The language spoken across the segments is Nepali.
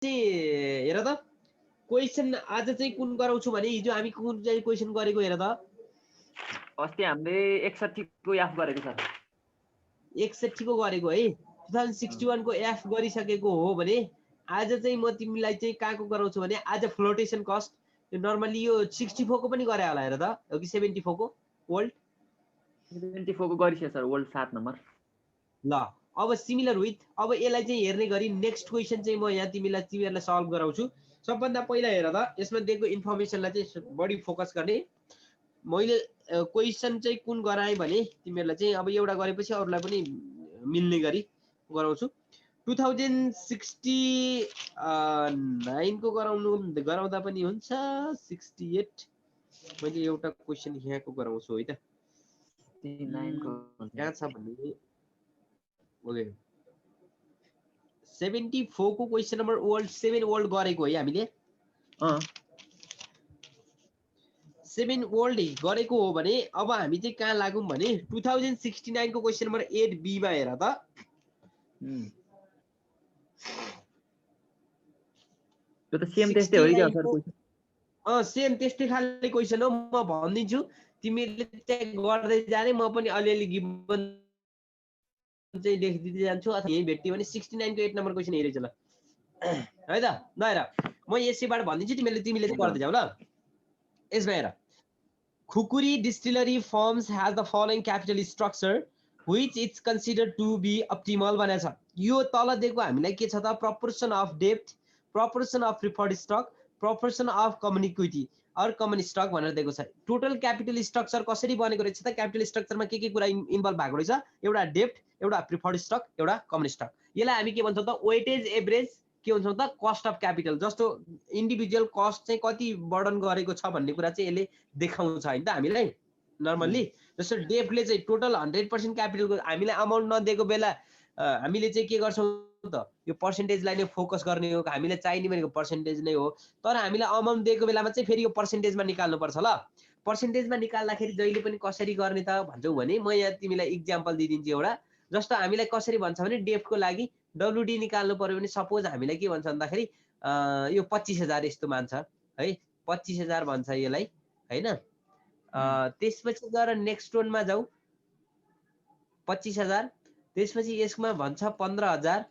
चाहिँ हेर त क्वेसन आज चाहिँ कुन गराउँछु भने हिजो हामी कुन चाहिँ क्वेसन गरेको हेर त अस्ति हामीले 61 को एफ गरेको सर 61 को गरेको है 2061 को एफ गरिसकेको हो भने आज चाहिँ म तिमीलाई चाहिँ कहाँको गराउँछु भने आज फ्लोटेसन कस्ट नर्मली यो 64 को पनि गरे होला हेर त हो कि 74 को वर्ल्ड 74 को गरिसक्यो सर वर्ल्ड 7 नम्बर ल अब सिमिलर विथ अब यसलाई चाहिँ हेर्ने गरी नेक्स्ट क्वेसन चाहिँ म यहाँ तिमीहरूलाई सल्भ गराउँछु सबभन्दा पहिला हेर त यसमा दिएको इन्फर्मेसनलाई चाहिँ बढी फोकस गर्ने मैले क्वेसन चाहिँ कुन गराएँ भने तिमीहरूलाई चाहिँ अब एउटा गरेपछि अरूलाई पनि मिल्ने गरी गराउँछु 2069 को गराउँदा पनि हुन्छ 68 मैले एउटा क्वेसन यहाँको गराउँछु है त 69 को कहाँ छ भने ओके 74 को क्वेसन नम्बर वर्ल्ड 7 वर्ल्ड गरेको है हामीले 7 वर्ल्ड गरेको हो भने अब हामी चाहिँ कहाँ लागौँ भने 2069 को क्वेसन नम्बर 8 बी मा हेर त त्यो त सेम त्यस्तै हो क्या सर क्वेसन सेम त्यस्तै खालको क्वेसन हो म भनिदिन्छु तिमीले चाहिँ गर्दै जाने म पनि अलिअलि गिभन चाहिँ लेखिदिँदै जान्छु अथवा यही भेट्यो भने 69 को 8 नम्बर क्वेसन हेरेछ ल है त ल हेर म यसैबाट भनिदिन्छु तिमीले चाहिँ गर्दै जाऊ ल यसमा हेर Khukuri distillery firms has the following capital structure which its considered to be optimal भनेछ यो तल दिएको हामीलाई के छ त प्रपोर्सन अफ डेप्थ proportion of preferred stock proportion of common equity or common stock भनेर दिएको छ टोटल क्यापिटल स्ट्रक्चर कसरी बनेको रहेछ त क्यापिटल स्ट्रक्चरमा के कुरा इन्भल्भ भएको रहेछ एउटा डेप्थ एउटा प्रिफर्ड स्टक एउटा कमन स्टक यसलाई हामी के भन्छौँ त वेटेज एभरेज के भन्छौँ त कस्ट अफ क्यापिटल जस्तो इन्डिभिजुअल कस्ट चाहिँ कति बर्डन गरेको छ भन्ने कुरा चाहिँ यसले देखाउँछ हैन त हामीलाई नर्मल्ली जस्तो डेप्थले चाहिँ टोटल 100% क्यापिटलको हामीलाई अमाउन्ट नदिएको बेला हामीले चाहिँ के गर्छौँ त यो पर्सेन्टेजलाई नै फोकस गर्ने हो हामीलाई चाहिने भनेको पर्सेन्टेज नै हो तर हामीलाई अमाउन्ट दिएको बेलामा चाहिँ फेरि यो पर्सेन्टेजमा निकाल्नुपर्छ ल पर्सेन्टेजमा निकाल्दाखेरि जहिले पनि कसरी गर्ने त भन्छौ भने म यहाँ तिमीलाई इक्जाम्पल दिइदिन्छु एउटा जस्तो हामीलाई कसरी भन्छ भने डेप्थको लागि डब्लुडी निकाल्नु पर्यो भने सपोज हामीलाई के भन्छ भन्दाखेरि यो 25,000 यस्तो मान्छ है 25,000 भन्छ यसलाई हैन त्यसपछि गएर नेक्स्ट वानमा जाऊ 25,000 त्यसपछि यसमा भन्छ 15,000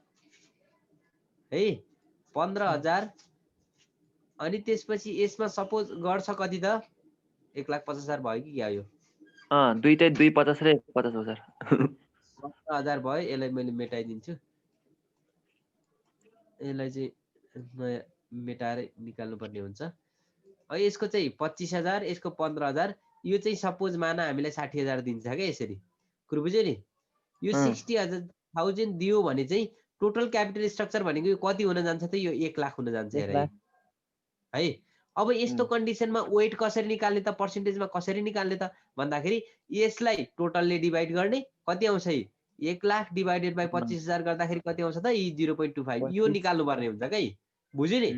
है 15,000 अनि त्यसपछि यसमा सपोज गर्छ कति त 1,50,000 भयो कि क्या यो दुईटै 250 र 50 हो सर 15,000 भयो यसलाई मैले मेटाइदिन्छु यसलाई चाहिँ नयाँ मेटाएर निकाल्नु पर्ने हुन्छ यसको चाहिँ 25,000 यसको 15,000 यो चाहिँ सपोज माना हामीलाई 60,000 दिन्छ क्या यसरी कुरो बुझ्यो नि यो 60,000 दियो भने चाहिँ टोटल क्यापिटल स्ट्रक्चर भनेको यो कति हुन जान्छ त यो 1 लाख हुन जान्छ है अब यस्तो कन्डिसनमा वेट कसरी निकाल्ने त पर्सेन्टेजमा कसरी निकाल्ने त भन्दाखेरि यसलाई टोटलले डिभाइड गर्ने कति आउँछ 1 लाख डिवाइडेड बाइ 25,000 गर्दाखेरि कति आउँछ त 0.25 यो निकाल्नु पर्ने हुन्छ है बुझ्यो नि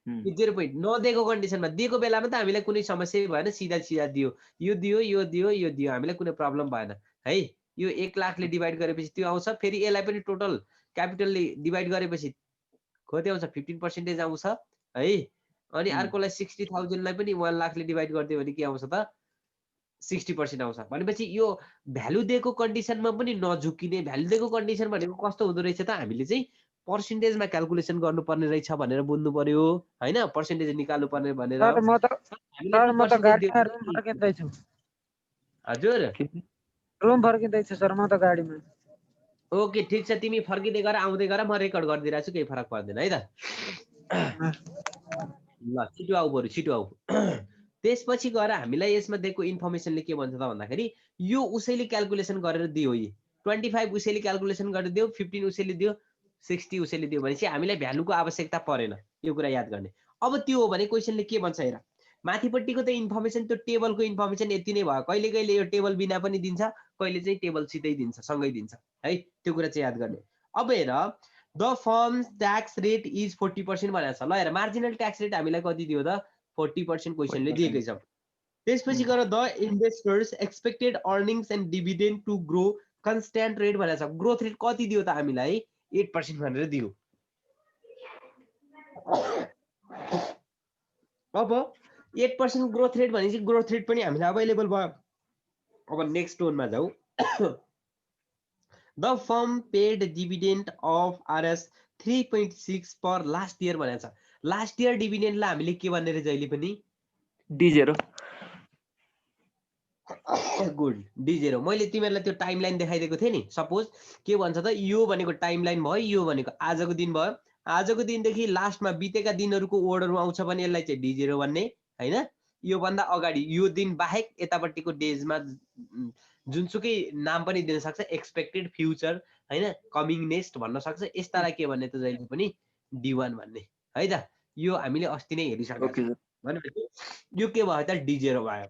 0. नदिएको कन्डिसनमा दिएको बेलामा त हामीलाई कुनै समस्या भएन सिधा दियो यो दियो यो दियो यो दियो हामीलाई कुनै प्रब्लम भएन है यो 1 लाखले डिवाइड गरेपछि त्यो आउँछ फेरि यसलाई पनि टोटल क्यापिटलले डिवाइड गरेपछि कति आउँछ 15% आउँछ है अनि अर्कोलाई 60,000 लाई पनि 1 लाखले डिवाइड गरिदियो भने के आउँछ त 60% आउँछ भनेपछि यो भ्यालु दिएको कन्डिसनमा पनि नझुकिने भ्यालु दिएको कन्डिसन भनेको कस्तो हुँदो रहेछ त हामीले चाहिँ पर्सेन्टेजमा क्याल्कुलेसन गर्नुपर्ने रहेछ भनेर बुझ्नु पर्यो हैन पर्सेन्टेज निकाल्नु पर्ने भनेर म त गाडीमा रुम फर्किँदैछु हजुर रुम फर्किँदैछु सर म त गाडीमा ओके ठीक छ तिमी फर्किँदै गर आउँदै गर म रेकर्ड गरिदिरहेको छु केही फरक पर्दैन है त ल छिटो आऊ बरु छिटो आऊ त्यसपछि गएर हामीलाई यसमा दिएको इन्फर्मेसनले के भन्छ त भन्दाखेरि यो उसैले क्याल्कुलेसन गरेर दियो 25 उसैले क्याल्कुलेसन गरेर दियो 15 उसैले दियो 60 उसैले दियो भनेपछि हामीलाई भ्यालुको आवश्यकता परेन यो कुरा याद गर्ने अब त्यो हो भने क्वेसनले के भन्छ हेर माथिपट्टिको त इन्फर्मेसन त्यो टेबलको इन्फर्मेसन यति नै भयो कहिले कहिले यो टेबल बिना पनि दिन्छ कहिले चाहिँ टेबल सिधै दिन्छ सँगै दिन्छ है त्यो कुरा चाहिँ याद गर्ने अब हेर the form tax rate is 40% भनेको छ ल हेर मार्जिनल ट्याक्स रेट हामीलाई कति दियो त 40% क्वेसनले दिएकै छ त्यसपछि गएर the investors expected earnings and dividend to grow constant rate भनेको छ ग्रोथ रेट कति दियो त हामीलाई 8% भनेर दियो अब 8% ग्रोथ रेट भनेपछि ग्रोथ रेट पनि हामीलाई अभाइलेबल भयो। अब नेक्स्ट टोनमा जाऊ। The form paid dividend of RS 3.6 per last year भनेको छ। लास्ट इयर डिभिडेन्डलाई हामीले के भन्ने रहेछ जहिले पनि D0 गुड D0। मैले तिमीहरूलाई त्यो टाइमलाइन देखाइदिएको थिएँ नि। सपोज के भन्छ त यो भनेको टाइमलाइन भयो, यो भनेको आजको दिन भयो। आजको दिनदेखि लास्टमा बितेका दिनहरूको ओर्डरमा आउँछ भने यसलाई चाहिँ D0 भन्ने हैन। यो भन्दा अगाडि यो दिन बाहेक यतापट्टिको डेजमा जुनसुकै नाम पनि दिन सक्छ, एक्सपेक्टेड फ्युचर हैन, कमिङ नेक्स्ट भन्न सक्छ। यस्तालाई के भन्ने त जहिले पनि D1 भन्ने है त। यो हामीले अस्ति नै हेरिसकेका छौँ। भनेपछि यो के भयो त D0 भयो।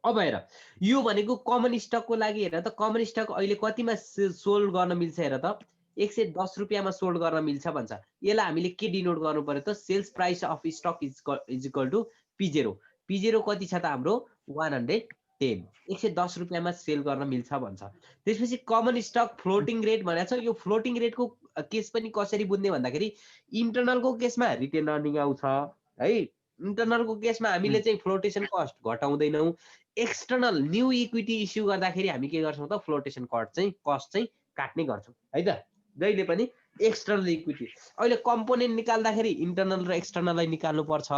अब हेर यो भनेको कमन स्टकको लागि हेर त कमन स्टक अहिले कतिमा सोल्ड गर्न मिल्छ हेर त 110 रुपियाँमा सोल्ड गर्न मिल्छ भन्छ। यसलाई हामीले के डिनोट गर्नु पर्यो त sales price of stock is equal to P0। P0 कति छ त हाम्रो 110 110 रुपियाँमा सेल गर्न मिल्छ भन्छ। त्यसपछि कमन स्टक फ्लोटिङ रेट भनेको छ। यो फ्लोटिङ रेटको केस पनि कसरी बुझ्ने भन्दाखेरि इन्टरनलको केसमा रिटेन अर्निङ आउँछ है। इन्टरनलको केसमा हामीले चाहिँ फ्लोटेसन कस्ट घटाउँदैनौँ। एक्सटर्नल न्यू इक्विटी इस्यु गर्दाखेरि हामी के गर्छौँ त फ्लोटेसन कस्ट चाहिँ काट्ने गर्छौँ है त। जहिले पनि एक्सटर्नल इक्विटी अहिले कम्पोनेन्ट निकाल्दाखेरि इन्टरनल र एक्सटर्नललाई निकाल्नु पर्छ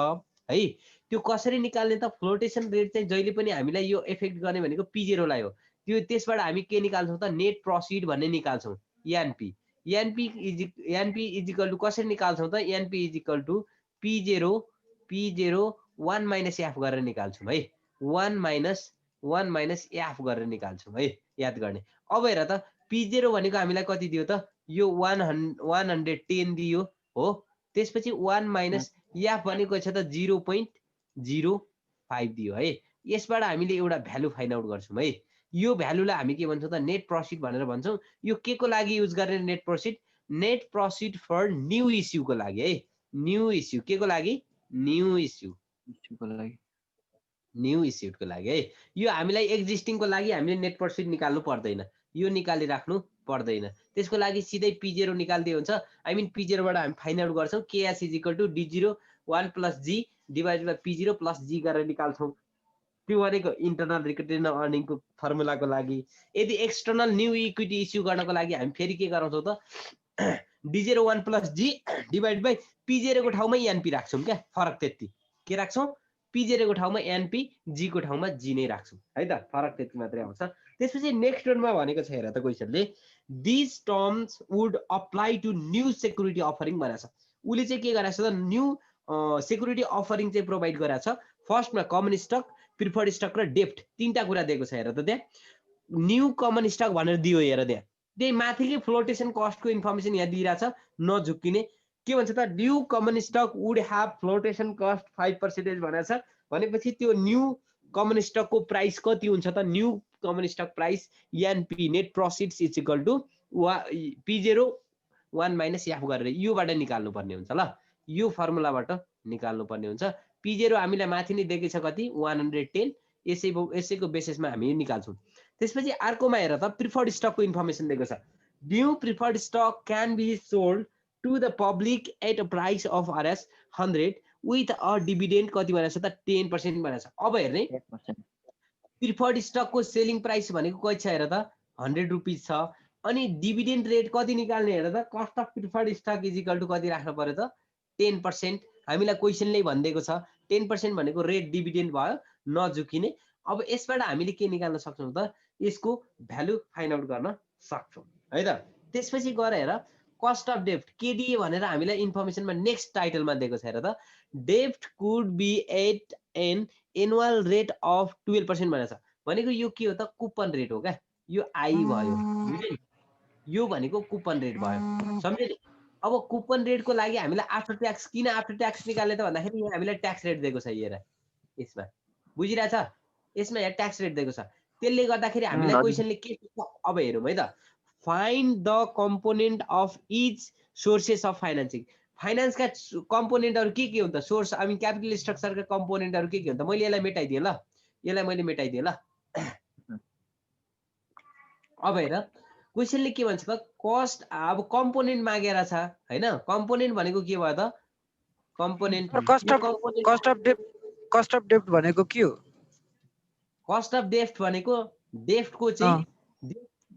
है। त्यो कसरी निकाल्ने त फ्लोटेसन रेट चाहिँ जहिले पनि हामीलाई यो इफेक्ट गर्ने भनेको P0 लाई हो। त्यो त्यसबाट हामी के निकाल्छौँ त नेट प्रॉफिट भन्ने निकाल्छौँ NP। NP is equal to कसरी निकाल्छौँ त NP is equal to P0 1 minus F गरेर निकाल्छौँ है। 1 माइनस F गरेर निकाल्छौँ है, याद गर्ने। अब हेर त P0 भनेको हामीलाई कति दियो त यो 110 दियो हो। त्यसपछि 1 माइनस F भनेको छ त 0.05 दियो है। यसबाट हामीले एउटा भ्यालु फाइन्ड आउट गर्छौँ है। यो भ्यालुलाई हामी के भन्छौँ त नेट प्रॉफिट भनेर भन्छौँ। यो के को लागि युज गर्ने नेट प्रॉफिट फर न्यू इस्युको लागि है। न्यू इस्यु के को लागि न्यू इस्युको लागि है। यो हामीलाई एक्जिस्टिङको लागि हामीले नेट प्रॉफिट निकाल्नु पर्दैन, यो निकालिराख्नु पर्दैन। त्यसको लागि सिधै P0 निकाल्दिए हुन्छ। आई मिन P0 बाट हामी फाइन्ड आउट गर्छौँ KS is equal to D0 1 plus G divided by P0 plus G गरेर निकाल्छौँ। त्यो भनेको इन्टरनल रिटेन अर्निङको फर्मुलाको लागि। यदि एक्सटर्नल न्यू इक्विटी इस्यु गर्नको लागि हामी फेरि के गराउँछौँ त D0 1 plus G divide by P0 को ठाउँमा NP राख्छौँ क्या। फरक त्यति के राख्छौँ P0 को ठाउँमा NP, G को ठाउँमा G नै राख्छौँ है त। फरक त्यति मात्रै आउँछ। त्यसपछि नेक्स्ट टर्ममा भनेको छ हेर त क्वेसनले this terms would apply to new security offering भनेको छ। उसले चाहिँ के गरेछ त न्यू सेक्युरिटी अफरिङ चाहिँ प्रोभाइड गरेछ। फर्स्टमा कमन स्टक, प्रिफर्ड स्टक र डेप्ट तीनटा कुरा दिएको छ हेर त। त्यहाँ न्यू कमन स्टक भनेर दियो हेर। त्यहाँ त्यही माथिकै फ्लोटेसन कस्टको इन्फर्मेसन यहाँ दिइरहेछ नझुक्किने। के भन्छ त new common stock would have flotation cost 5% भनेको छ। भनेपछि त्यो न्यू कमन स्टकको प्राइस कति हुन्छ त new common stock price NP net profits is equal to P0 1 minus F गरेर योबाट निकाल्नु पर्ने हुन्छ ल। यो फर्मुलाबाट निकाल्नु पर्ने हुन्छ। P0 हामीलाई माथि नै दिएकै छ कति 110 यसैको बेसिसमा हामी निकाल्छौँ। त्यसपछि अर्कोमा हेर त प्रिफर्ड स्टकको इन्फर्मेसन दिएको छ। New preferred stock can be sold to the public at a price of RS 100 with a dividend कति भनेको छ त 10% भनेको छ। अब हेर्ने प्रिफर्ड स्टकको सेलिङ प्राइस भनेको कति छ हेर त 100 रुपिस छ। अनि डिभिडेन्ड रेट कति निकाल्ने हेर त cost of preferred stock is equal to कति राख्नु पर्यो त 10%। हामीलाई क्वेसनले भनिदिएको छ 10% भनेको रेट डिभिडेन्ड भयो नझुकिने। अब यसबाट हामीले के निकाल्न सक्छौँ त यसको भ्यालु फाइन्ड आउट गर्न सक्छौँ है त। त्यसपछि गएर हेर कस्ट अफ डेप्ट KDA भनेर हामीलाई इन्फर्मेसनमा नेक्स्ट टाइटलमा दिएको छ हेर त डेप्ट could be at an annual rate of 12% भनेको छ। भनेको यो के हो त कुपन रेट हो क्या। यो आई भयो बुझ्यो नि। यो भनेको कुपन रेट भयो सम्झ्यो नि। अब कुपन रेटको लागि हामीलाई आफ्टर ट्याक्स किन आफ्टर ट्याक्स निकाल्ने त भन्दाखेरि यहाँ हामीलाई ट्याक्स रेट दिएको छ हेर यसमा बुझिरहेछ। यसमा यहाँ ट्याक्स रेट दिएको छ। त्यसले गर्दाखेरि हामीलाई क्वेसनले के अब हेरौँ है त find the component of each sources of financing. फाइनेन्सका कम्पोनेन्टहरू के हो त सोर्स आई मिन क्यापिटल स्ट्रक्चरका कम्पोनेन्टहरू के हो त। मैले यसलाई मेटाइदिएँ ल, यसलाई मैले मेटाइदिएँ ल। अब हेर क्वेसनले के भन्छ त कस्ट अब कम्पोनेन्ट मागेर छ हैन। कम्पोनेन्ट भनेको के भयो त कम्पोनेन्ट कस्ट अफ डेप्ट भनेको के हो? कस्ट अफ डेफ्ट भनेको डेफ्टको चाहिँ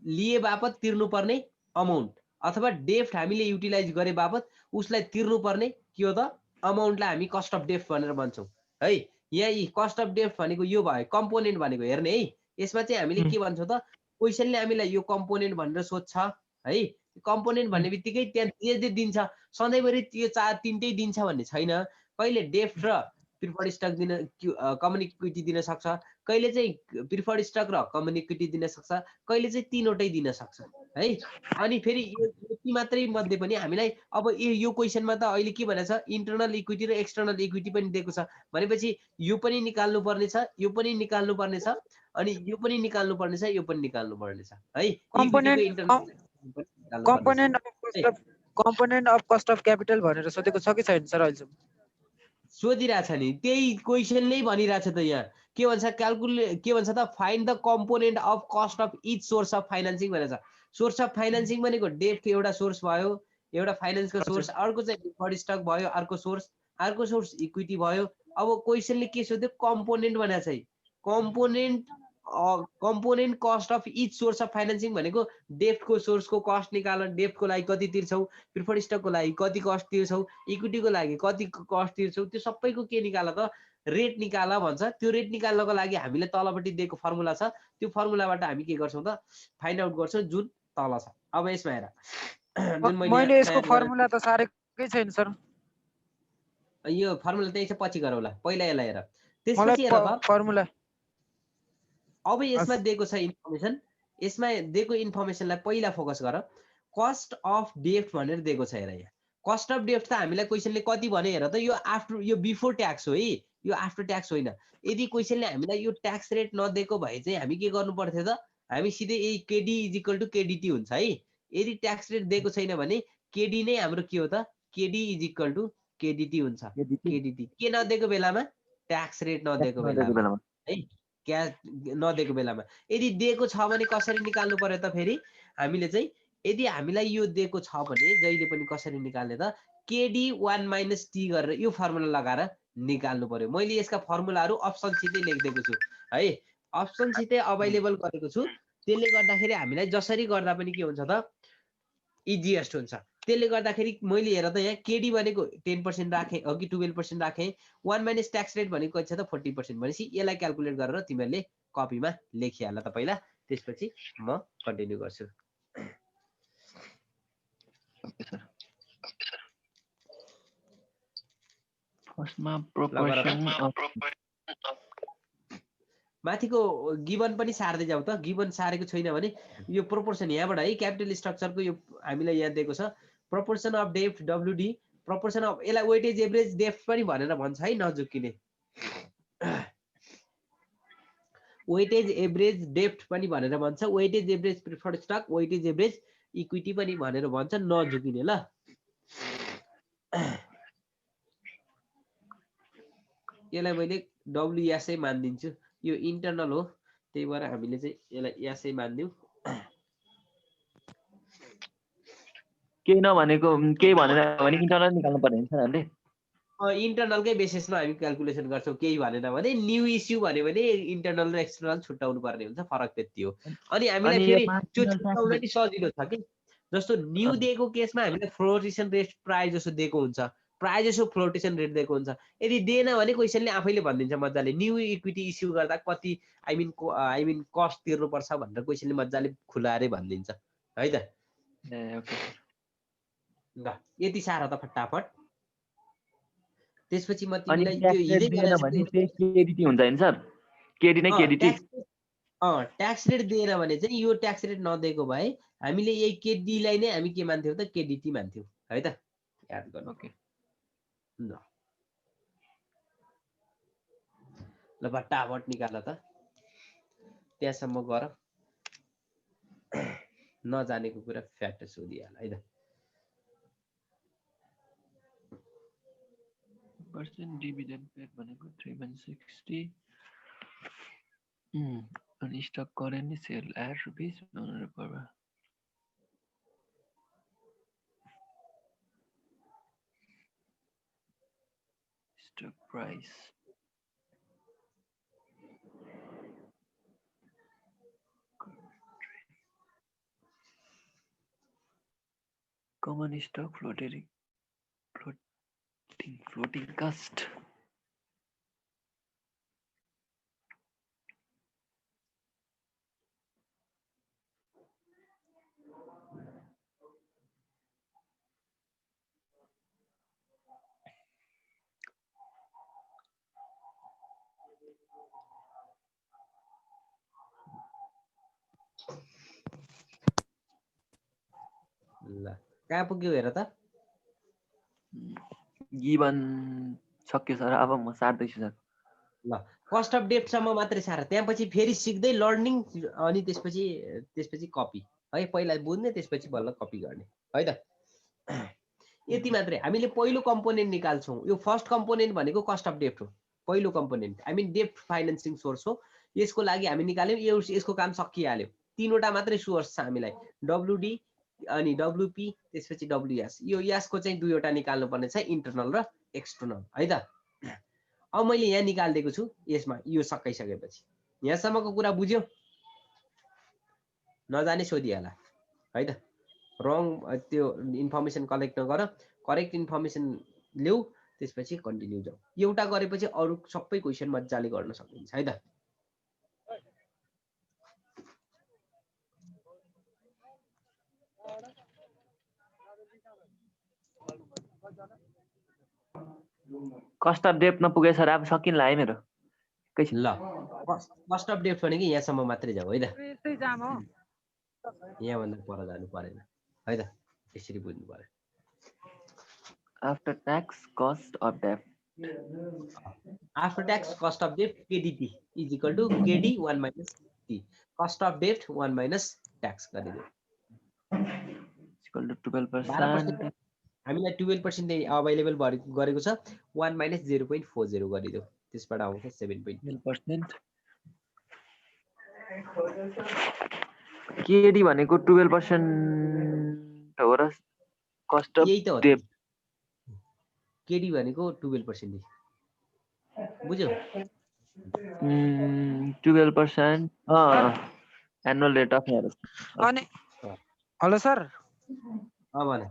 लिए बापत तिर्नुपर्ने अमाउन्ट अथवा डेफ्ट हामीले युटिलाइज गरे बापत उसलाई तिर्नुपर्ने के हो त अमाउन्टलाई हामी कस्ट अफ डेफ्ट भनेर भन्छौँ है। यहाँ कस्ट अफ डेफ्ट भनेको यो भयो कम्पोनेन्ट भनेको हेर्ने है। यसमा चाहिँ हामीले के भन्छौँ त क्वेसनले हामीलाई यो कम्पोनेन्ट भनेर सोध्छ है। कम्पोनेन्ट भन्ने बित्तिकै त्यहाँ जे दिन्छ सधैँभरि यो तिनटै दिन्छ भन्ने छैन। कहिले डेफ्ट र प्रिफर्ड स्टक दिन कमन इक्विटी दिन सक्छ, कहिले चाहिँ प्रिफर्ड स्टक र कमन इक्विटी दिन सक्छ, कहिले चाहिँ तीनवटै दिन सक्छ है। अनि फेरि यति मात्रै मध्ये पनि हामीलाई अब यो क्वेसनमा त अहिले के भनेको छ इन्टरनल इक्विटी र एक्सटर्नल इक्विटी पनि दिएको छ भनेपछि यो पनि निकाल्नु पर्ने छ, यो पनि निकाल्नु पर्ने छ, अनि यो पनि निकाल्नु पर्ने छ, यो पनि निकाल्नु पर्ने छ है। इक्विटीको internal component of cost of capital भनेर सोधेको छ कि छैन सर अहिलेसम्म? सोधिरहेछ नि, त्यही क्वेसनले भनिरहेछ त यहाँ के भन्छ के भन्छ त find the component of cost of each source of financing भनेको छ। सोर्स अफ फाइनेन्सिङ भनेको डेब्ट एउटा सोर्स भयो, एउटा फाइनेन्सको सोर्स, अर्को चाहिँ प्रिफर्ड स्टक भयो, अर्को सोर्स इक्विटी भयो। अब क्वेसनले के सोध्यो कम्पोनेन्ट भनेको छ। Component cost of each source of financing भनेको डेब्टको सोर्सको कस्ट निकाल, डेब्टको लागि कति तिर्छौ, प्रिफर्ड स्टकको लागि कति कस्ट तिर्छौ, इक्विटीको लागि कति कस्ट तिर्छौ, त्यो सबैको के निकाल त रेट निकाल भन्छ। त्यो रेट निकाल्नको लागि हामीले तलपट्टि दिएको फर्मुला छ, त्यो फर्मुलाबाट हामी के गर्छौँ त फाइन्ड आउट गर्छौँ जुन तल छ। अब यसमा हेर जुन मैले यसको फर्मुला त सारेकै छैन सर। यो फर्मुला त्यही छ, पछि गरौँला, पहिला यसलाई हेर। त्यसपछि हेर त फर्मुला अब यसमा दिएको छ इन्फर्मेसन, यसमा दिएको इन्फर्मेसनलाई पहिला फोकस गर। कस्ट अफ डेफ्ट भनेर दिएको छ हेर। यहाँ कस्ट अफ डेफ्ट त हामीलाई क्वेसनले कति भने हेर त, यो बिफोर ट्याक्स हो है, यो आफ्टर ट्याक्स होइन। यदि क्वेसनले हामीलाई यो ट्याक्स रेट नदिएको भए चाहिँ हामी के गर्नु पर्थ्यो त, हामी सिधै यही केडी इज इक्वल टु केडिटी हुन्छ है। यदि ट्याक्स रेट दिएको छैन भने केडी नै हाम्रो के हो त, केडी इज इक्वल टु केडिटी हुन्छ। केडिटी के नदिएको बेलामा, ट्याक्स रेट नदिएको बेलामा है, क्यास नदिएको बेलामा। यदि दिएको छ भने कसरी निकाल्नु पर्यो त फेरि हामीले चाहिँ, यदि हामीलाई यो दिएको छ भने जहिले पनि कसरी निकाल्ने त केडी 1 माइनस टी गरेर यो फर्मुला लगाएर निकाल्नु पर्यो। मैले यसका फर्मुलाहरू अप्सन सितै लेखिदिएको छु है, अप्सन सितै अभाइलेबल गरेको छु। त्यसले गर्दाखेरि हामीलाई जसरी गर्दा पनि के हुन्छ त इजिएस्ट हुन्छ। त्यसले गर्दाखेरि मैले हेर त यहाँ केडी भनेको 10% राखेँ अघि, 12% राखेँ, 1 माइनस ट्याक्स रेट भनेको कति छ त 40%। भनेपछि यसलाई क्यालकुलेट गरेर तिमीहरूले कपीमा लेखिहाल त पहिला, त्यसपछि म कन्टिन्यू गर्छु। माथिको गिवन पनि सार्दै जाऊ त, गिवन सारेको छैन भने यो प्रोपोर्सन यहाँबाट है, क्यापिटल स्ट्रक्चरको यो हामीलाई यहाँ दिएको छ प्रोपोर्सन अफ डेफ्ट डब्ल्युडी, प्रोपोर्सन अफ, यसलाई वेटेज एभरेज डेफ्ट पनि भनेर भन्छ है, नझुक्किने। वेटेज एभरेज डेफ्ट पनि भनेर भन्छ, weightage average preferred stock, weightage average equity पनि भनेर भन्छ, नझुकिने ल। यसलाई मैले डब्लुएसै मानिदिन्छु, यो इन्टरनल हो त्यही भएर हामीले चाहिँ यसलाई एसै मानिदिउँ। केही नभनेको केही भनेन भने इन्टरनल निकाल्नु पर्ने हुन्छ हामीले। इन्टरनलकै बेसिसमा हामी क्यालकुलेसन गर्छौँ, केही भनेन भने न्यू इस्यु भन्यो भने इन्टरनल र एक्सटर्नल छुट्याउनु पर्ने हुन्छ, फरक त्यति हो। अनि हामीलाई फेरि त्यो छुट्याउन नि सजिलो छ कि, जस्तो न्यू दिएको केसमा हामीलाई फ्लोटेसन रेट प्राय जसो दिएको हुन्छ, प्राय जसो फ्लोटेसन रेट दिएको हुन्छ। यदि दिएन भने क्वेसनले आफैले भनिदिन्छ मजाले, न्यू इक्विटी इस्यु गर्दा कति आई मिन कस्ट तिर्नुपर्छ भनेर क्वेसनले मजाले खुलाएरै भनिदिन्छ है त। ल यति साह्रो त फटाफट। त्यसपछि म तिमीलाई त्यो हिजै केडिटी हुन्छ नि सर, केडी नै केडिटी। ट्याक्स रेट दिएन भने चाहिँ यो ट्याक्स रेट नदिएको भए हामीले यही केडीलाई नै हामी के मान्थ्यौँ त, केडिटी मान्थ्यौँ है त, याद गर्नु। ल फटाफट निकाल त, त्यहाँसम्म गर, नजानेको कुरा फ्याक्ट सोधिहाल है त। डिभिडेन्ड पेड भनेको 3/60 अनि stock currently sell at rupees 100 per stock price. Common stock floating cost. ल कहाँ पुग्यो हेर त गिभन सक्यो सर अब म सार्दैछु सर ल कस्ट अफ डेट सम्म मात्रै सार त्यसपछि फेरि सिक्दै लर्निङ अनि त्यसपछि कपी है पहिला बुझ्ने त्यसपछि बल्ल कपी गर्ने है त यति मात्रै हामीले पहिलो कम्पोनेन्ट निकाल्छौँ यो फर्स्ट कम्पोनेन्ट भनेको कस्ट अफ डेट हो पहिलो component I mean debt financing source हो यसको लागि हामी निकाल्यौँ यसको काम सकिहाल्यो तीनवटा मात्रै सोर्स छ हामीलाई डब्लुडी अनि डब्लुपी त्यसपछि डब्लुएस यो यसको चाहिँ दुईवटा निकाल्नु पर्ने छ इन्टरनल र एक्सटर्नल है त अब मैले यहाँ निकालिदिएको छु यसमा यो सकाइसकेपछि यहाँसम्मको कुरा बुझ्यो नजाने सोधिहाल है त रङ त्यो इन्फर्मेसन कलेक्ट नगर करेक्ट इन्फर्मेसन ल्याऊ त्यसपछि कन्टिन्यू जाऊ एउटा गरेपछि अरू सबै क्वेसन मजाले गर्न सकिन्छ है त कस्ट अफ डेट नपुगे सर अब सकिन्ला है मेरो ल कस्ट अफ डेट भनेको यहाँसम्म मात्रै जाऊ है त यस्तै जाम हो यहाँभन्दा पर जानु परेन है त यसरी बुझ्नु पर्यो after tax cost of debt after tax cost of debt KDT is equal to KD 1 minus T cost of debt 1 minus tax गरिदियो इक्वल टु 12% हामीलाई 12% अभाइलेबल गरेको छ 1 माइनस 0.40 गरिदियो त्यसबाट आउँछ 7.12% केडी भनेको 12% हो र कस्ट यही त अफ हो डेट केडी भनेको 12% बुझ्यौ 12% एनुअल रेट अफ अनि हेलो सर भने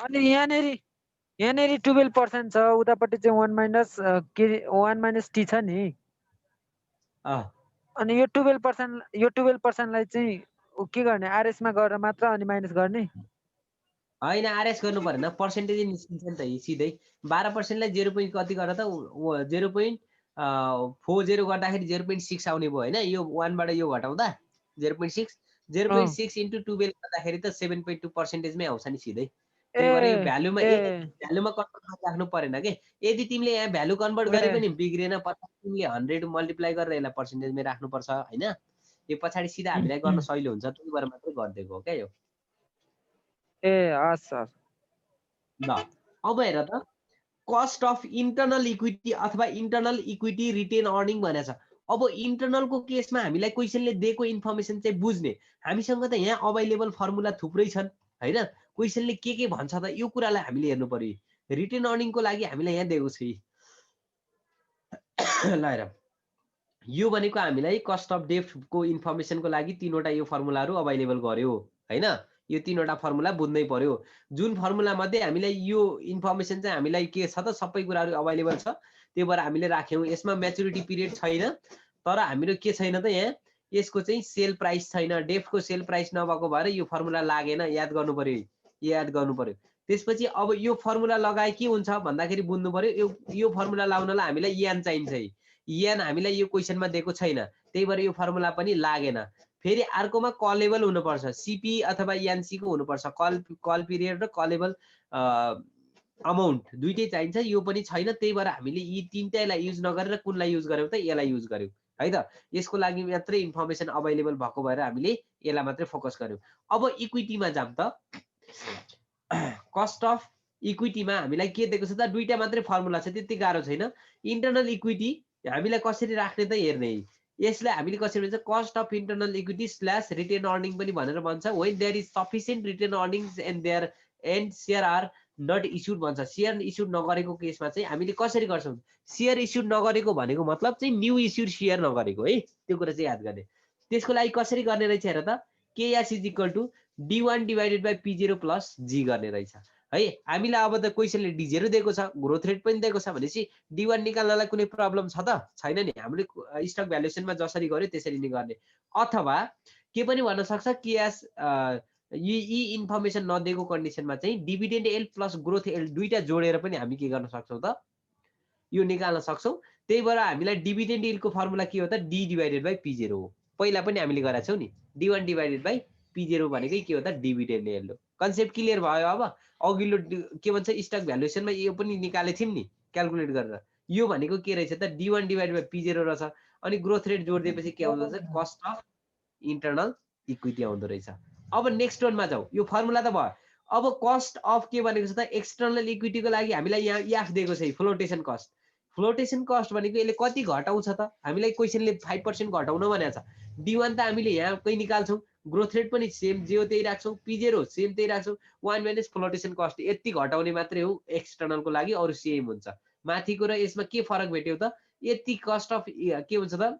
अनि यहाँनेरि 12% छ उतापट्टि चाहिँ 1 माइनस टी छ नि अनि यो 12% लाई चाहिँ के गर्ने आरएस मा गरेर मात्र अनि माइनस गर्ने होइन आरएस गर्नु परेन पर्सेन्टेज निस्किन्छ नि त सिधै 12% लाई 0. कति गर त 0.40 गर्दाखेरि 0.6 आउने भयो हैन यो 1 बाट यो घटाउँदा 0.6 0.6 इन्टु 12 गर्दाखेरि त 7.2% मै आउँछ नि सिधै त्यही भएर यो भ्यालुमा कन्भर्ट राख्नु परेन के यदि तिमीले यहाँ भ्यालु कन्भर्ट गरे पनि बिग्रेन तिमीले 100 मल्टिप्लाई गरेर यसलाई पर्सेन्टेजमै राख्नु पर्छ हैन यो पछाडी सिधा हामीलाई गर्न सजिलो हुन्छ त्यही भएर मात्रै गर्दिएको हो क्या यो ए हस् सर ल अब हेर त कस्ट अफ इन्टरनल इक्विटी अथवा इन्टरनल इक्विटी रिटेन अर्निङ भनेछ अब इन्टरनलको केसमा हामीलाई क्वेसनले दिएको इन्फर्मेसन चाहिँ बुझ्ने हामीसँग त यहाँ अभाइलेबल फर्मुला थुप्रै छन् हैन क्वेसनले के भन्छ त यो कुरालाई हामीले हेर्नु पर्यो रिटेन अर्निङको लागि हामीलाई यहाँ दिएको छ ल हेर यो भनेको हामीलाई कस्ट अफ डेटको इन्फर्मेसनको लागि तीनवटा यो फर्मुलाहरू अभाइलेबल गर्यो हैन यो तीनवटा फर्मुला बुझ्नै पर्यो जुन फर्मुला मध्ये हामीलाई यो इन्फर्मेसन चाहिँ हामीलाई के छ त सबै कुराहरू अभाइलेबल छ त्यही भएर हामीले राख्यौं यसमा म्याच्युरिटी पिरियड छैन तर हाम्रो के छैन त यहाँ यसको चाहिँ सेल प्राइस छैन डेफको सेल प्राइस नभएको भएर यो फर्मुला लागेन याद गर्नु पर्यो त्यसपछि अब यो फर्मुला लगाए के हुन्छ भन्दाखेरि बुझ्नु पर्यो यो फर्मुला लाउनलाई हामीलाई यान चाहिन्छ यान हामीलाई यो क्वेसनमा दिएको छैन त्यही भएर यो फर्मुला पनि लागेन फेरि अर्कोमा कलेबल हुनुपर्छ सीपी अथवा यानसी को हुनुपर्छ कल पिरियड र कलेबल अमाउन्ट दुईटै चाहिन्छ यो पनि छैन त्यही भएर हामीले यी तीनटैलाई युज नगरेर कुनलाई युज गर्यौं त यसलाई युज गर्यौं है त यसको लागि मात्रै इन्फर्मेसन अभाइलेबल भएको भएर हामीले यसलाई मात्रै फोकस गर्यौं अब इक्विटीमा जाम त कस्ट अफ इक्विटीमा हामीलाई के दिएको छ त दुईटा मात्रै फर्मुला छ त्यति गाह्रो छैन इन्टरनल इक्विटी हामीलाई कसरी राख्ने त हेर्ने यसलाई हामीले कसरी भन्छ cost of internal equity slash retained earning पनि भनेर भन्छ when there is sufficient retained earnings and there and share are not issued भन्छ। सेयर इस्युड नगरेको केसमा चाहिँ हामीले कसरी गर्छौँ, सेयर इस्युड नगरेको भनेको मतलब चाहिँ न्यू इस्युड सेयर नगरेको है, त्यो कुरा चाहिँ याद गर्ने। त्यसको लागि कसरी गर्ने रहेछ हेर त, KS is equal to D1 divided by P0 plus G गर्ने रहेछ है। हामीलाई अब त क्वेसनले D0 दिएको छ, ग्रोथ रेट पनि दिएको छ भनेपछि D1 निकाल्नलाई कुनै प्रब्लम छ त छैन नि, हामीले स्टक भ्यालुएसनमा जसरी गर्यो त्यसरी नै गर्ने। अथवा के पनि भन्न सक्छ, केएस यी इन्फर्मेसन नदिएको कन्डिसनमा चाहिँ dividend L plus growth L दुईटा जोडेर पनि हामी के गर्न सक्छौँ त, यो निकाल्न सक्छौँ। त्यही भएर हामीलाई डिभिडेन्ड एलको फर्मुला के हो त, डी डिभाइडेड बाई P0 हो। पहिला पनि हामीले गरेका छौँ नि, D1 डिभाइडेड बाई P0 भनेकै के हो त, डिभिडेन्ड एल हो। कन्सेप्ट क्लियर भयो। अब अघिल्लो के भन्छ स्टक भ्यालुएसनमा यो पनि निकालेको थियौँ नि क्यालकुलेट गरेर, यो भनेको के रहेछ त, D1 डिभाइडेड बाई P0 रहेछ। अनि ग्रोथ रेट जोडिदिएपछि के आउँदो रहेछ, कस्ट अफ इन्टरनल इक्विटी आउँदो रहेछ। अब नेक्स्ट वानमा जाऊ, यो फर्मुला त भयो। अब कस्ट अफ के भनेको छ त, एक्सटर्नल इक्विटीको लागि हामीलाई यहाँ याफ दिएको छ, फ्लोटेसन कस्ट। फ्लोटेसन कस्ट भनेको यसले कति घटाउँछ त, हामीलाई क्वेसनले 5% घटाउन भनेको छ। D1 त हामीले यहाँ कहीँ निकाल्छौँ, ग्रोथ रेट पनि सेम जे हो त्यही राख्छौँ, P0 सेम त्यही राख्छौँ, 1 माइनस फ्लोटेसन कस्ट यति घटाउने मात्रै हो एक्सटर्नलको लागि, अरू सेम हुन्छ। माथिको र यसमा के फरक भेट्यो त, यति कस्ट अफ के हुन्छ त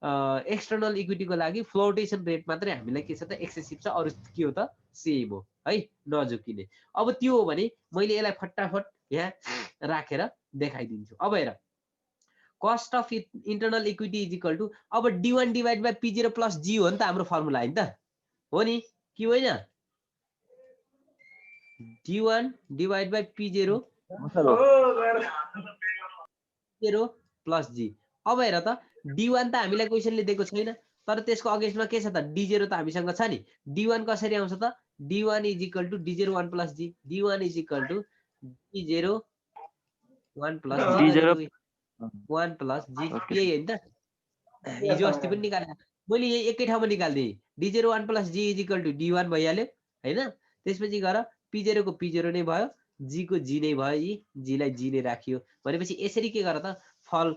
एक्सटर्नल इक्विटीको लागि फ्लोटेसन रेट मात्रै हामीलाई के छ त एक्सेसिभ छ, अरू के हो त सेम हो है, नझुकिने। अब त्यो हो भने मैले यसलाई फटाफट यहाँ राखेर देखाइदिन्छु। अब हेर, cost of internal equity is equal to, अब D1 divide by P0 plus जी हो नि त हाम्रो फर्मुला होइन त, हो नि कि होइन? D1 divide by P0 plus जी। अब हेर त, D1 त हामीलाई क्वेसनले दिएको छैन, तर त्यसको अगेन्स्टमा के छ त, D0 त हामीसँग छ नि। D1 कसरी आउँछ त, D1 is equal to D0 1 plus G, D1 is equal to D0 1 plus G 1 plus G, यही होइन त, हिजो अस्ति पनि निकालेँ मैले, यही एकै ठाउँमा निकालिदिएँ। D0 1 plus G is equal to D1 भइहाल्यो होइन। त्यसपछि गएर P0 को P0 नै भयो, जी को जी नै भयो, यी जीलाई जी नै राखियो भनेपछि यसरी के गर त, फल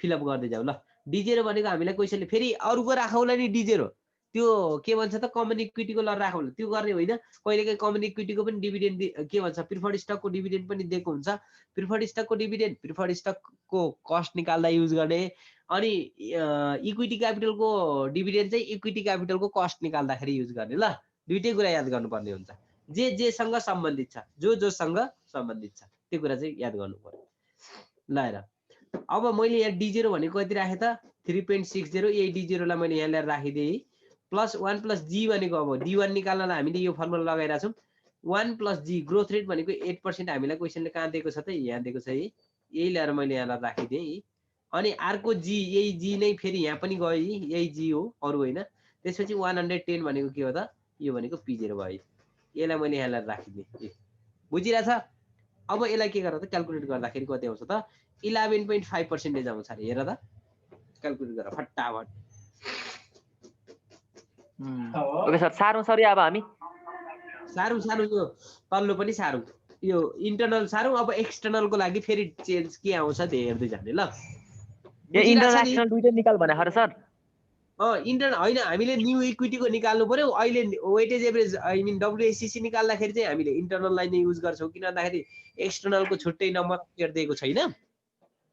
फिलअप गर्दै जाऊ ल। D0 भनेको हामीलाई क्वेसनले फेरि अरूको राखौँला नि, D0 त्यो के भन्छ त कमन इक्विटीको ल राखौँला, त्यो गर्ने होइन। कहिलेकाहीँ कमन इक्विटीको पनि डिभिडेन्ड के भन्छ, प्रिफर्ड स्टकको डिभिडेन्ड पनि दिएको हुन्छ। प्रिफर्ड स्टकको डिभिडेन्ड प्रिफर्ड स्टकको कस्ट निकाल्दा युज गर्ने, अनि इक्विटी क्यापिटलको डिभिडेन्ड चाहिँ इक्विटी क्यापिटलको कस्ट निकाल्दाखेरि युज गर्ने ल। दुइटै कुरा याद गर्नुपर्ने हुन्छ, जे जेसँग सम्बन्धित छ, जोसँग सम्बन्धित छ त्यो कुरा चाहिँ याद गर्नु पर्यो। ल हेर, अब मैले यहाँ D0 भनेको कति राखेँ त, 3.60, यही D0 लाई मैले यहाँ ल्याएर राखिदिएँ, प्लस 1 प्लस जी भनेको अब D1 निकाल्नलाई हामीले यो फर्मुला लगाइरहेको छौँ। 1 प्लस जी ग्रोथ रेट भनेको 8% हामीलाई क्वेसनले कहाँ दिएको छ त, यहाँ दिएको छ, यही ल्याएर मैले यहाँ राखिदिएँ। अनि अर्को जी, यही जी नै फेरि यहाँ पनि गयो, यही जी हो अरू होइन। त्यसपछि 110 भनेको के हो त, यो भनेको P0 भयो, यसलाई मैले यहाँ ल्याएर राखिदिएँ। बुझिरहेछ? अब यसलाई के गर त, क्यालकुलेट गर्दाखेरि कति आउँछ त, 11.5% आउँछ अरे। हेर त, क्यालकुलेट गर फटाफट। ओके सर, सारौँ सर अब हामी सारौँ यो तल्लो पनि सारौँ, यो इन्टरनल सारौँ। अब एक्सटर्नलको लागि फेरि चेन्ज के आउँछ त्यो हेर्दै जाने ल। इन्टरनेसनल दुईटै निकाल भने खरे सर। इन्टरनल होइन, हामीले न्यू इक्विटीको निकाल्नु पर्यो। अहिले वेटेज एभरेज WACC निकाल्दाखेरि चाहिँ हामीले इन्टरनललाई नै युज गर्छौँ, किन भन्दाखेरि एक्सटर्नलको छुट्टै नम्बर दिएको छैन।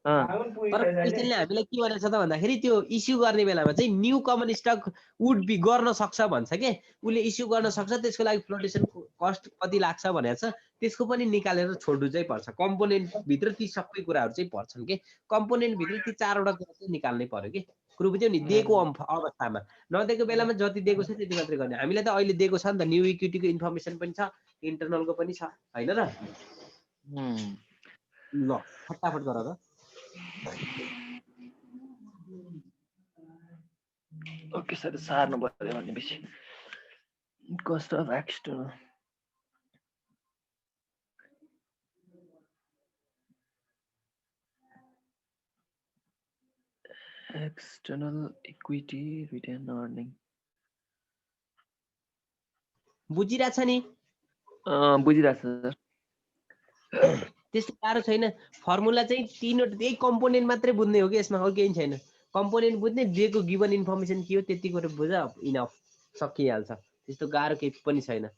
तर क्वेसनले हामीलाई के भनेको छ त भन्दाखेरि, त्यो इस्यु गर्ने बेलामा चाहिँ new common stock would be गर्न सक्छ भन्छ के, उसले इस्यु गर्न सक्छ, त्यसको लागि फ्लोटेसन कस्ट कति लाग्छ भनेको छ, त्यसको पनि निकालेर छोड्नु चाहिँ पर्छ। कम्पोनेन्ट भित्र ती सबै कुराहरू चाहिँ पर्छन् के, कम्पोनेन्ट भित्र ती 4वटा कुरा चाहिँ निकाल्नै पर्यो कि। कुरो बुझ्यौ नि, दिएको अवस्थामा, नदिएको बेलामा जति दिएको छ त्यति मात्रै गर्ने। हामीलाई त अहिले दिएको छ नि त, न्यू इक्विटीको इन्फर्मेसन पनि छ, इन्टरनलको पनि छ होइन र। ल फटाफट गर त। ओके सर, सार्नु पर्यो भनेपछि cost of external equity retain earning. बुझिरहेछ नि? बुझिरहेको छ सर। त्यस्तो गाह्रो छैन। फर्मुला चाहिँ तीनवटा, त्यही कम्पोनेन्ट मात्रै बुझ्ने हो कि यसमा, अरू केही छैन। कम्पोनेन्ट बुझ्ने, दिएको गिभन इन्फर्मेसन के हो त्यति कुरा बुझ, इनफ, सकिहाल्छ। त्यस्तो गाह्रो केही पनि छैन।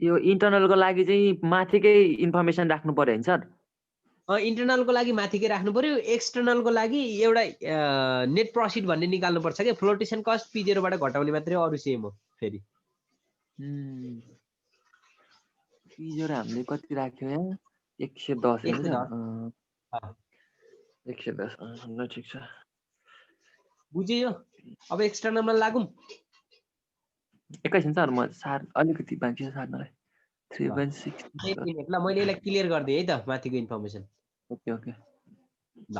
यो इन्टरनलको लागि चाहिँ माथिकै इन्फर्मेसन राख्नु पर्यो नि सर? इन्टरनलको लागि माथिकै राख्नु पर्यो, एक्सटर्नलको लागि एउटा नेट प्रॉफिट भन्ने निकाल्नु पर्छ के, फ्लोटेसन कस्ट P0 बाट घटाउने मात्रै, अरु सेम हो फेरि। P0 हामीले कति राख्यो यहाँ? 110 हैन सर? 110 ल ठिक छ। बुझ्यो यो? अब एक्सटर्नलमा लागौं। एकैछिन सर, म अलिकति बाँकी छ सार्नलाई। 3.6 एक मिनेट ल, मैले यसलाई क्लियर गर्दिए है त माथिको इन्फर्मेसन। ओके ओके ल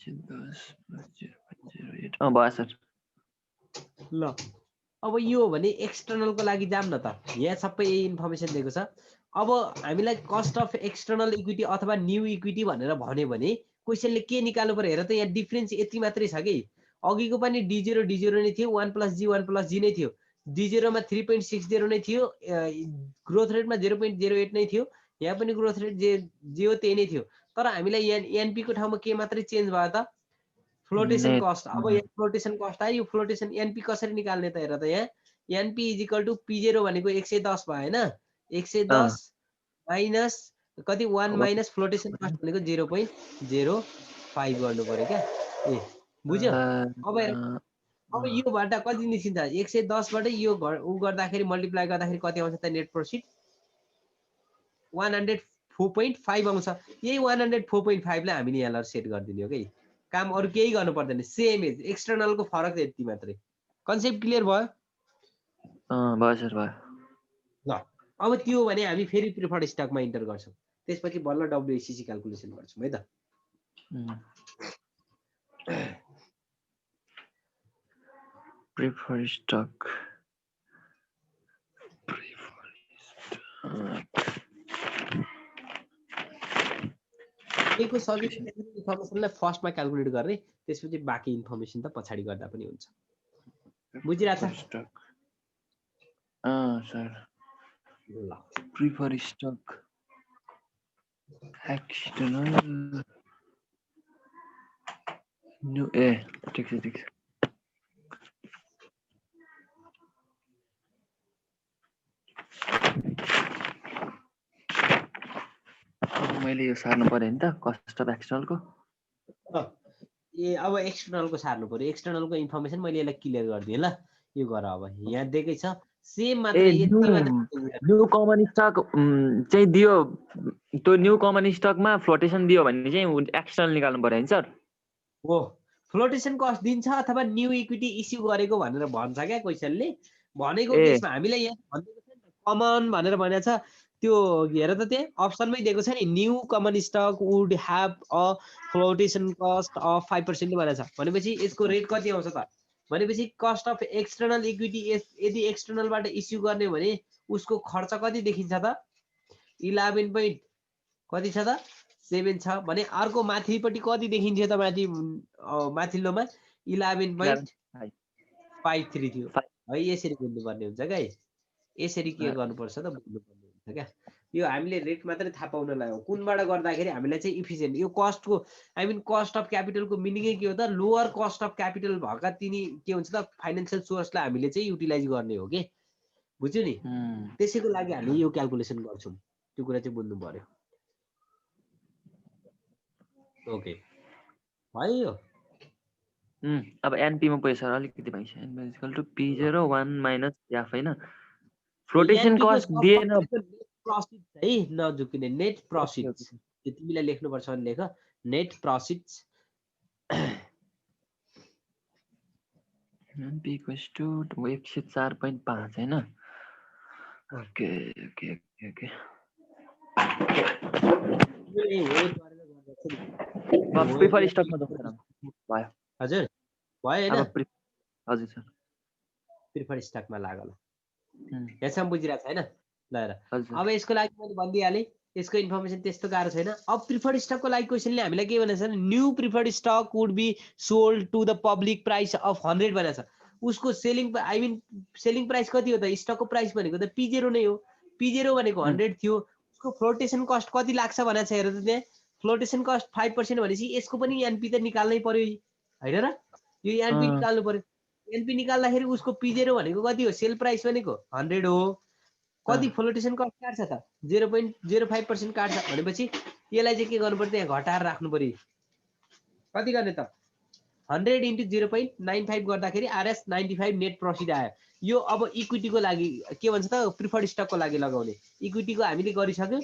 10 भयो सर। ल अब यो भने एक्सटर्नलको लागि जाम न त। यहाँ सबै यही इन्फर्मेसन दिएको छ। अब हामीलाई कस्ट अफ एक्सटर्नल इक्विटी अथवा न्यू इक्विटी भनेर भन्यो भने क्वेशनले के निकाल्नु पर्यो हेर त, यहाँ डिफरेन्स यति मात्रै छ कि। अघिको पनि D0 नै थियो, 1 + G 1 + G नै थियो। D0 मा 3.60 नै थियो, ग्रोथ रेटमा 0.08 नै थियो। यहाँ पनि ग्रोथ रेट जे हो त्यही नै थियो। तर हामीलाई यहाँ एनपी को ठाउँमा के मात्रै चेन्ज भयो त, फ्लोटेसन कस्ट। अब यहाँ फ्लोटेसन कस्ट आयो, यो फ्लोटेसन एनपी कसरी निकाल्ने त हेर त। यहाँ एनपी = P0 भनेको 110 भयो हैन, 110 माइनस कति 1 माइनस फ्लोटेसन कस्ट भनेको 0.05 गर्नु पर्यो क्या। ए बुझ्यो? अब हेर, अब योबाट कति निस्किन्छ, 110 बाट यो उ गर्दाखेरि मल्टिप्लाई गर्दाखेरि कति आउँछ त नेट प्रॉफिट? 104.5 आउँछ। यही 104.5 लाई हामीले यहाँ सेट गरिदिने हो कि। काम अरु केही गर्नु पर्दैन, सेम एज एक्सटर्नलको फरक यति मात्रै। कन्सेप्ट क्लियर भयो? भयो सर भयो। ल अब त्यो भने हामी फेरि प्रिफर्ड स्टकमा इन्टर गर्छौं, त्यसपछि बल्ल WACC क्याल्कुलेसन गर्छौं है त। प्रिफर्ड स्टक केको सजेसन इन्फर्मेसनलाई फर्स्टमा क्याल्कुलेट गर्ने, त्यसपछि बाँकी इन्फर्मेसन त पछाडी गर्दा पनि हुन्छ। बुझिरहेछ? सर ल प्रिफर्ड स्टक एक्सटर्नल न्यू ठिक छ ठिक छ। मैले यो सार्नु पर्यो नि त कस्ट अफ एक्सटर्नलको। ए अब एक्सटर्नलको सार्नु पर्यो। एक्सटर्नलको इन्फर्मेसन मैले यसलाई क्लियर गरिदिएँ ल। यो गर, अब यहाँ दिएकै छ सेम मात्रै, यति मात्रै। न्यू कमन स्टक चाहिँ दियो, त्यो न्यू कमन स्टकमा फ्लोटेसन दियो भने चाहिँ एक्सटर्नल निकाल्नु पर्यो नि सर? हो, फ्लोटेसन कस्ट दिन्छ अथवा न्यू इक्विटी इस्यु गरेको भनेर भन्छ क्या क्वेशनले। भनेको केसमा हामीलाई यहाँ भनेको छ नि कमन भनेर भनेको छ, त्यो हेर त त्यहाँ अप्सनमै दिएको छ नि, new common stock would have a flotation cost of 5% भनेको छ। भनेपछि यसको रेट कति आउँछ त? भनेपछि कस्ट अफ एक्सटर्नल इक्विटी यदि एक्सटर्नलबाट इस्यु गर्ने भने उसको खर्च कति देखिन्छ त? 11 point कति छ त? 7 छ भने अर्को माथिपट्टि कति देखिन्छ त? माथिल्लोमा 11.53 थियो है। यसरी बुझ्नुपर्ने हुन्छ क्या, यसरी के गर्नुपर्छ त बुझ्नुपर्ने हुन्छ क्या। यो हामीले रेट मात्रै थाहा पाउनलाई हो, कुनबाट गर्दाखेरि हामीलाई चाहिँ इफिसिएन्ट। यो कस्टको आई मिन कस्ट अफ क्यापिटलको मिनिङै के हो त? लोअर कस्ट अफ क्यापिटल भएका तिनी के हुन्छ त फाइनान्शियल सोर्सलाई हामीले चाहिँ युटिलाइज गर्ने हो कि। बुझ्यो नि? त्यसैको लागि हामी यो क्याल्कुलेसन गर्छौं, त्यो कुरा चाहिँ बुझ्नु पर्यो। ओके भयो यो? अब एनपी मा पैसा अलिकति भइन्छ। एनपी P0 1 माइनस एफ हैन? फ्लोटेसन कस्ट दिएन प्रॉफिट है, नझुकिने नेट प्रॉफिट। तिमीलाई लेख्नु पर्छ भने लेख नेट प्रॉफिट्स। एनपी = 104.5 हैन? Okay okay okay. प्रिफर स्टकमा दर्शन भयो। हजुर भयो हैन? हजुर सर, प्रिफर स्टकमा लाग ल। यसम बुझिरहेछ हैन? ल हेर, हजुर अब यसको लागि मैले भनिदिइहालेँ, यसको इन्फर्मेसन त्यस्तो गाह्रो छैन। अब प्रिफर्ड स्टकको लागि क्वेशनले हामीलाई के भनेछ भने new preferred stock would be sold to the public price of 100 भनेछ। उसको selling I mean selling price कति हो त? स्टकको प्राइस भनेको त P0 नै हो। P0 भनेको 100 थियो। उसको फ्लोटेसन कस्ट कति लाग्छ भनेको छ हेर त त्यहाँ। फ्लोटेसन कस्ट 5% भनेपछि यसको पनि एनपी त निकाल्नै पर्यो हैन र? यो एनपी निकाल्नु पर्यो। एनपी निकाल्दाखेरि उसको P0 भनेको कति हो सेल प्राइस भनेको 100 हो कति फ्लोटेसन कस्ट काट्छ त 0.05% काट्छ भनेपछि यसलाई चाहिँ के गर्नु पर्यो त्यहाँ घटाएर राख्नु पर्यो कति गर्ने त 100 into 0.95 गर्दाखेरि आरएस 95 नेट प्रॉफिट आयो यो अब इक्विटीको लागि के भन्छ त प्रिफर्ड स्टकको लागि लगाउने इक्विटीको हामीले गरिसक्यो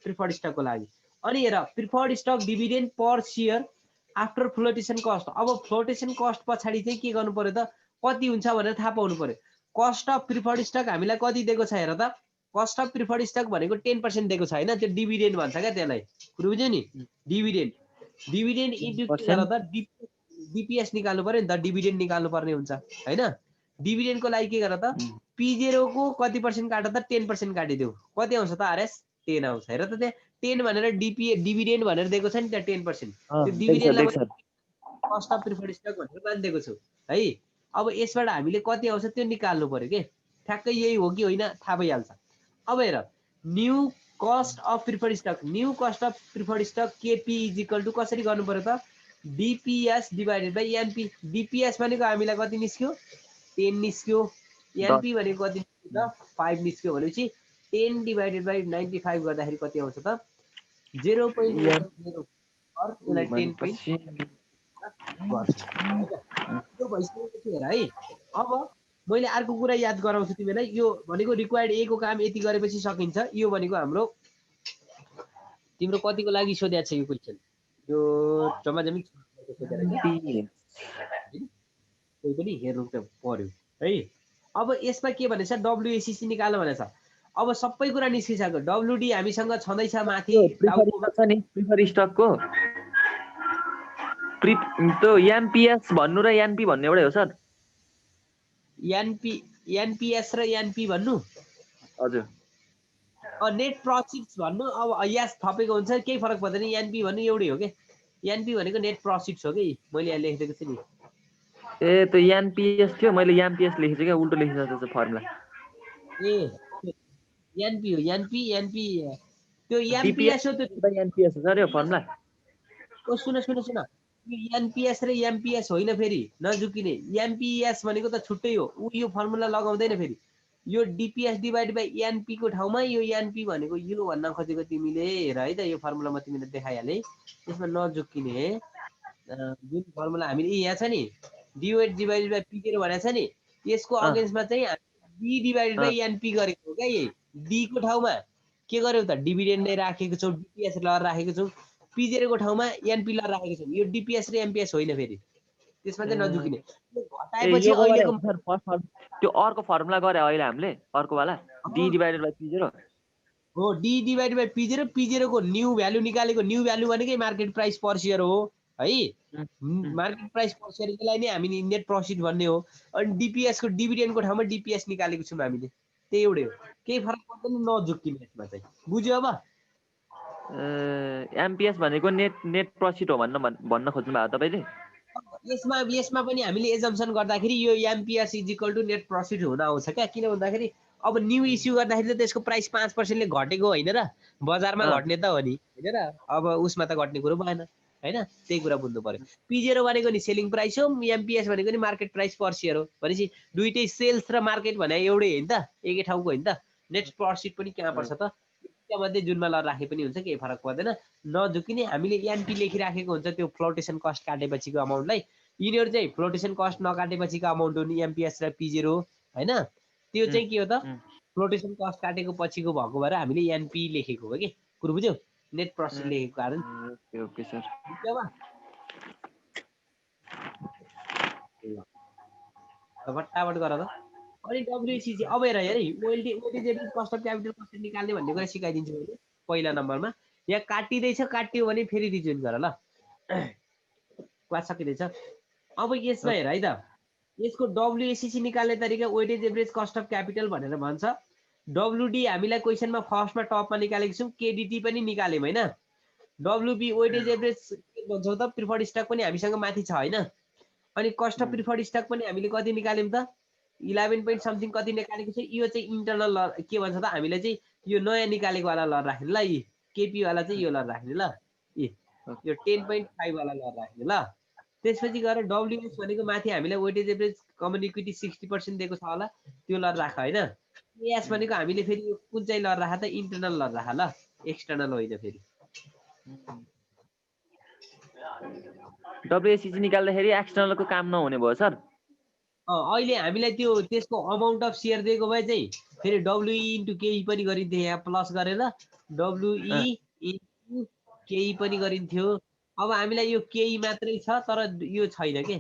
प्रिफर्ड स्टकको लागि अनि हेर preferred stock dividend per share after flotation cost अब फ्लोटेसन कस्ट पछाडी चाहिँ के गर्नु पर्यो त कति हुन्छ भनेर थाहा पाउनु पर्यो कस्ट अफ प्रिफर्ड स्टक हामीलाई कति दिएको छ हेर त कस्ट अफ प्रिफर्ड स्टक भनेको 10% दिएको छ हैन त्यो डिभिडेन्ड भन्छ क्या त्यसलाई कुरो बुझ्यो नि डिभिडेन्ड इन्टु के गरेर त डीपीएस निकाल्नु पर्यो नि त डिभिडेन्ड निकाल्नु पर्ने हुन्छ हैन डिभिडेन्डको लागि के गर त P0 को कति पर्सेन्ट काट त 10% काटिदेऊ कति आउँछ त आरएस 10 आउँछ हेर त त्यहाँ 10 भनेर डिभिडेन्ड भनेर दिएको छ नि त्यहाँ 10% त्यो डिभिडेन्डलाई कस्ट अफ प्रिफर्ड स्टक भनेर मान्दिएको छु है अब यसबाट हामीले कति आउँछ त्यो निकाल्नु पर्यो के ठ्याक्कै यही हो कि होइन थाहा भइहाल्छ अब हेर new cost of preferred stock new cost of preferred stock KP is equal to कसरी गर्नु पर्यो त DPS divided by NP DPS भनेको हामीलाई कति निस्क्यो 10 निस्क्यो एनपी भनेको कति निस्क्यो त 5 निस्क्यो भनेपछि 10 डिवाइडेड बाइ 95 गर्दाखेरि कति आउँछ त 0.0 और त्यसलाई 10 यो भइसकेपछि हेर है अब मैले अर्को कुरा याद गराउँछु तिमीलाई यो भनेको रिक्वायर्ड ए को काम यति गरेपछि सकिन्छ यो भनेको हाम्रो तिम्रो कतिको लागि सोधेको छ यो क्वेशन यो जम्माजम्मी कोही पनि हेर्नु पर्यो है अब यसमा के भनेछ डब्ल्युएसीसी निकाल्न भनेछ अब सबै कुरा निस्किसक्यो डब्ल्युडी हामीसँग छँदैछ माथि प्रिफर स्टकको त्यो एनपीएस भन्नु र एनपी भन्ने एउटै हो सर एनपीएस र एनपी भन्नु हजुर नेट प्रॉफिट्स भन्नु अब यस थपेको हुन्छ केही फरक पर्दैन एनपी भन्नु एउटै हो के एनपी भनेको नेट प्रॉफिट्स हो के मैले यहाँ लेखिदिएको छु नि ए त्यो एनपीएस थियो मैले एमपीएस लेखेछु के उल्टो लेखिसकेको छु फर्मुला ए एनपी हो एनपी त्यो एमपीएस हो त्यो एनपीएस हो सर यो फर्मुला ओ सुन यो एनपीएस र एमपीएस होइन फेरि नजुकिने एमपीएस भनेको त छुट्टै हो उ यो फर्मुला लगाउँदैन फेरि यो डीपीएस डिवाइड बाइ एनपी को ठाउँमा यो एनपी भनेको यो भन्न खोजेको तिमीले हेर है त यो फर्मुला म तिमीलाई देखाइहाले यसमा नजुकिने जुन फर्मुला हामीले यहाँ छ नि डी डिवाइडेड बाइ पी0 भनेको छ नि यसको अगेन्स्टमा चाहिँ डी डिवाइडेड बाइ एनपी गरेको हो क्या यही डी को ठाउँमा के गर्यौ त डिभिडेन्ड नै राखेको छौ डीपीएस लहर राखेको छौ P0 को ठाउँमा एनपी लहर राखेको छौ यो डीपीएस र एमपीएस होइन फेरि त्यसमा चाहिँ नजुकिने घटाएपछि अहिलेको त्यो अर्को फर्मुला गरे अहिले हामीले अर्को वाला डी डिवाइडेड बाइ P0 हो डी डिवाइडेड बाइ P0 को न्यू भ्यालु निकालेको न्यू भ्यालु भनेकै मार्केट प्राइस पर शेयर हो है मार्केट प्राइस पर शेयर को लागि नै हामी नेट प्रॉफिट भन्ने हो अनि डीपीएस को डिभिडेन्ड को ठाउँमा डीपीएस निकालेको छौं हामीले त्यही एउटै हो केही फरक पर्दैन नजुकिने यसमा चाहिँ बुझ्यो अब एमपीएस भनेको नेट प्रॉफिट हो भन्न खोज्नु भएको तपाईले यसमा पनि हामीले एजम्पसन गर्दाखेरि यो MPS is equal to net profit हुन आउँछ क्या किन भन्दाखेरि अब न्यू इस्यु गर्दाखेरि त त्यसको प्राइस 5% ले घटेको होइन र बजारमा घट्ने त हो नि हैन र अब उसमा त घट्ने कुरो भएन हैन त्यही कुरा बुझ्नु पर्यो P0 भनेको नि सेलिङ प्राइस हो एमपीएस भनेको नि मार्केट प्राइस पर शेयर हो भनेपछि दुईटै सेल्स र मार्केट भने एउटै हैन त एकै ठाउँको हैन त नेट प्रॉफिट पनि कहाँ पर्छ त मध्ये जुनमा लहर राखे पनि हुन्छ केही फरक पर्दैन नझुकिने हामीले एनपी लेखिराखेको हुन्छ त्यो फ्लोटेसन कस्ट काटेपछिको अमाउन्टलाई यिनीहरु चाहिँ फ्लोटेसन कस्ट नकाटेपछिको अमाउन्ट हो नि एमपीएस र P0 हैन त्यो चाहिँ के हो त फ्लोटेसन कस्ट काटेको पछिको भएको भएर हामीले एनपी लेखेको हो के कुरो बुझ्यौ नेट प्रॉफिट लेखेको कारण ओके सर फटाफट गर त अनि डब्ल्युसीसी अब हेर वेटेज कस्ट अफ क्यापिटल कसरी निकाल्ने भन्ने कुरा सिकाइदिन्छु मैले पहिला नम्बरमा यहाँ काटिदैछ काट्यो भने फेरि रिजोइन गर ल क्लास सकिदैछ अब यसमा हेर है त यसको डब्ल्युएसीसी निकाल्ने तरिका weightage average cost of capital भनेर भन्छ डब्ल्युडी हामीलाई क्वेशनमा फर्स्टमा टपमा निकालेको छौं केडीटी पनि निकाल्यौं हैन डब्ल्युबी वेटेज एभरेज के भन्छौ त प्रिफर्ड स्टक पनि हामीसँग माथि छ हैन अनि कस्ट अफ प्रिफर्ड स्टक पनि हामीले कति निकाल्यौं त 11 point something कति निकालेको छ यो चाहिँ इन्टरनल लहर के भन्छ त हामीले चाहिँ यो नयाँ निकालेको वाला लहर राख्ने ल केपी वाला चाहिँ यो लहर राख्ने ल यो 10.5 वाला लहर राख्ने ल त्यसपछि गएर डब्ल्युएस भनेको माथि हामीलाई वेटेज एभरेज कमन इक्विटी 60% दिएको छ होला त्यो लर राख हैन एएस भनेको हामीले फेरि यो कुन चाहिँ लर राख त इन्टरनल लर राख ल एक्सटर्नल होइन फेरि डब्ल्युएससी चाहिँ निकाल्दाखेरि एक्सटर्नलको काम नहुने भयो सर अहिले हामीलाई त्यो त्यसको अमाउन्ट अफ शेयर दिएको भए चाहिँ फेरि डब्ल्युई इन्टु केई पनि गरिन्थ्यो यहाँ प्लस गरेर डब्ल्युई इन्टु केई पनि गरिन्थ्यो अब हामीलाई यो केई मात्रै छ तर यो छैन के